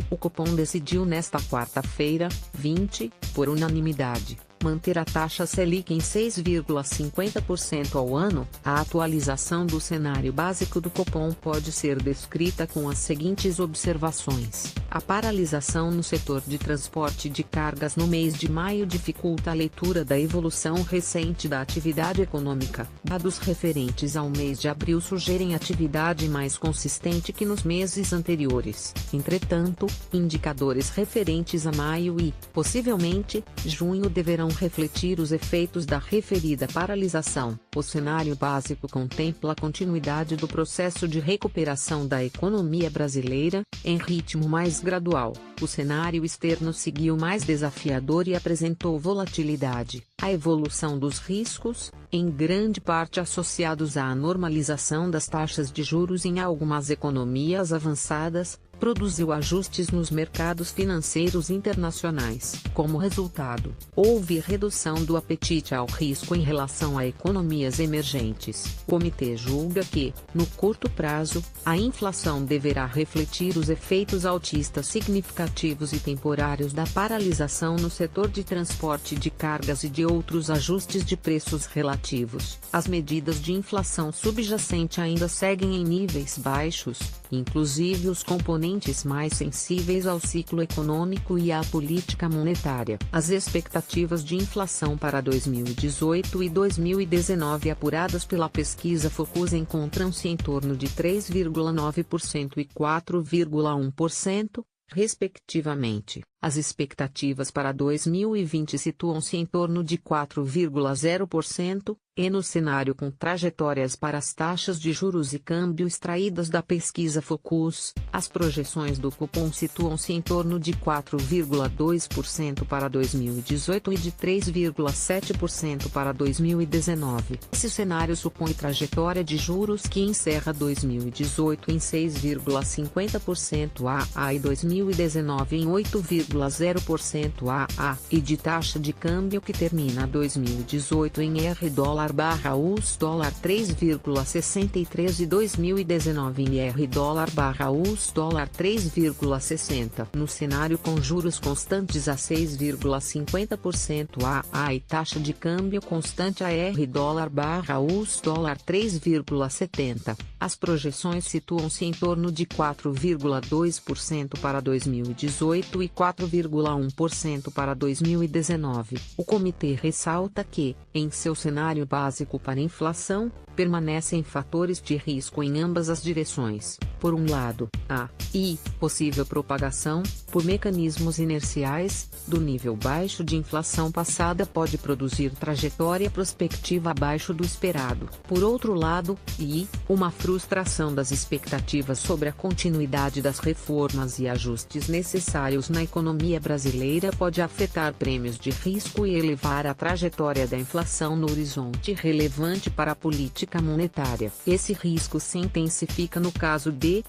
O Copom decidiu nesta quarta-feira, 20, por unanimidade, manter a taxa Selic em 6,50% ao ano. A atualização do cenário básico do Copom pode ser descrita com as seguintes observações. A paralisação no setor de transporte de cargas no mês de maio dificulta a leitura da evolução recente da atividade econômica. Dados referentes ao mês de abril sugerem atividade mais consistente que nos meses anteriores. Entretanto, indicadores referentes a maio e, possivelmente, junho deverão refletir os efeitos da referida paralisação. O cenário básico contempla a continuidade do processo de recuperação da economia brasileira, em ritmo mais gradual. O cenário externo seguiu mais desafiador e apresentou volatilidade. A evolução dos riscos, em grande parte associados à normalização das taxas de juros em algumas economias avançadas, produziu ajustes nos mercados financeiros internacionais. Como resultado, houve redução do apetite ao risco em relação a economias emergentes. O comitê julga que, no curto prazo, a inflação deverá refletir os efeitos altistas significativos e temporários da paralisação no setor de transporte de cargas e de outros ajustes de preços relativos. As medidas de inflação subjacente ainda seguem em níveis baixos, inclusive os componentes mais sensíveis ao ciclo econômico e à política monetária. As expectativas de inflação para 2018 e 2019 apuradas pela pesquisa Focus encontram-se em torno de 3,9% e 4,1%, respectivamente. As expectativas para 2020 situam-se em torno de 4,0%, e no cenário com trajetórias para as taxas de juros e câmbio extraídas da pesquisa Focus, as projeções do Copom situam-se em torno de 4,2% para 2018 e de 3,7% para 2019. Esse cenário supõe trajetória de juros que encerra 2018 em 6,50% AA e 2019 em 8,0% AA, e de taxa de câmbio que termina 2018 em R/US dólar 3,63 e 2019 em R/US dólar 3,60. No cenário com juros constantes a 6,50% AA e taxa de câmbio constante a R/US dólar 3,70, as projeções situam-se em torno de 4,2% para 2018 e 4,1% para 2019. O comitê ressalta que, em seu cenário básico para inflação, permanecem fatores de risco em ambas as direções. Por um lado, a possível propagação, por mecanismos inerciais, do nível baixo de inflação passada pode produzir trajetória prospectiva abaixo do esperado. Por outro lado, uma frustração das expectativas sobre a continuidade das reformas e ajustes necessários na economia brasileira pode afetar prêmios de risco e elevar a trajetória da inflação no horizonte relevante para a política monetária. Esse risco se intensifica no caso de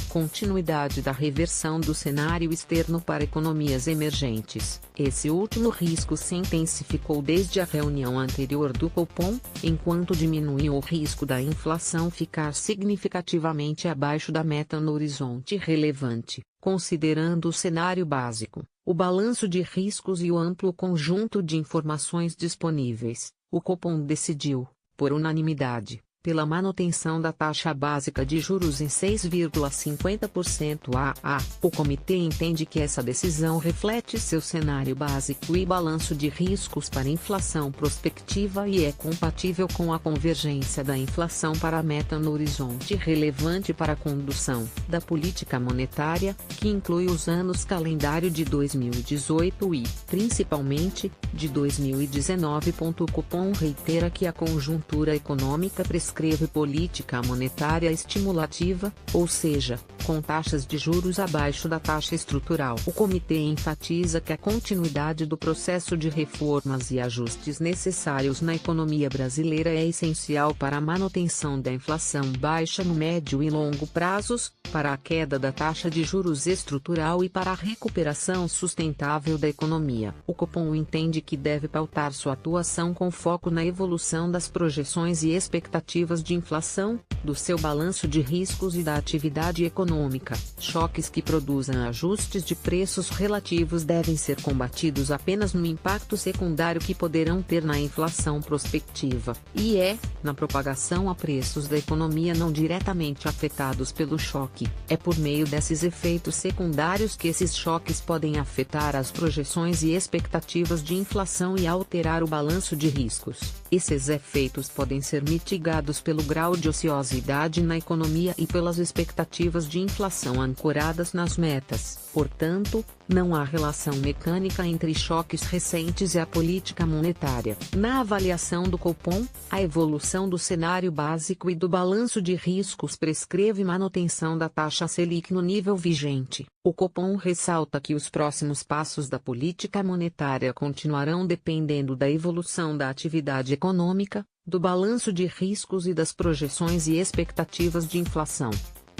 continuidade da reversão do cenário externo para economias emergentes. Esse último risco se intensificou desde a reunião anterior do Copom, enquanto diminuiu o risco da inflação ficar significativamente abaixo da meta no horizonte relevante. Considerando o cenário básico, o balanço de riscos e o amplo conjunto de informações disponíveis, o Copom decidiu, por unanimidade, pela manutenção da taxa básica de juros em 6,50% AA. O comitê entende que essa decisão reflete seu cenário básico e balanço de riscos para inflação prospectiva e é compatível com a convergência da inflação para a meta no horizonte relevante para a condução da política monetária, que inclui os anos calendário de 2018 e, principalmente, de 2019. O Copom reitera que a conjuntura econômica prescreve prescreve política monetária estimulativa, ou seja, com taxas de juros abaixo da taxa estrutural. O comitê enfatiza que a continuidade do processo de reformas e ajustes necessários na economia brasileira é essencial para a manutenção da inflação baixa no médio e longo prazos, para a queda da taxa de juros estrutural e para a recuperação sustentável da economia. O Copom entende que deve pautar sua atuação com foco na evolução das projeções e expectativas de inflação, do seu balanço de riscos e da atividade econômica. Choques que produzam ajustes de preços relativos devem ser combatidos apenas no impacto secundário que poderão ter na inflação prospectiva, e na propagação a preços da economia não diretamente afetados pelo choque. É por meio desses efeitos secundários que esses choques podem afetar as projeções e expectativas de inflação e alterar o balanço de riscos. Esses efeitos podem ser mitigados pelo grau de ociosidade na economia e pelas expectativas de inflação ancoradas nas metas. Portanto, não há relação mecânica entre choques recentes e a política monetária. Na avaliação do Copom, a evolução do cenário básico e do balanço de riscos prescreve manutenção da taxa Selic no nível vigente. O Copom ressalta que os próximos passos da política monetária continuarão dependendo da evolução da atividade econômica, do balanço de riscos e das projeções e expectativas de inflação.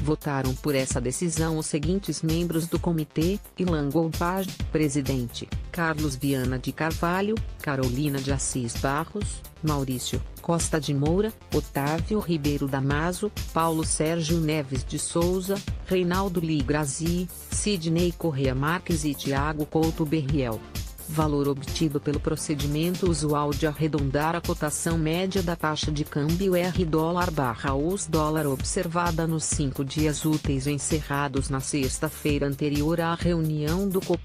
Votaram por essa decisão os seguintes membros do comitê: Ilan Golpaz, presidente; Carlos Viana de Carvalho, Carolina de Assis Barros, Maurício Costa de Moura, Otávio Ribeiro Damaso, Paulo Sérgio Neves de Souza, Reinaldo Ligrazi, Sidney Correa Marques e Tiago Couto Berriel. Valor obtido pelo procedimento usual de arredondar a cotação média da taxa de câmbio R/US dólar observada nos 5 dias úteis encerrados na sexta-feira anterior à reunião do Copom.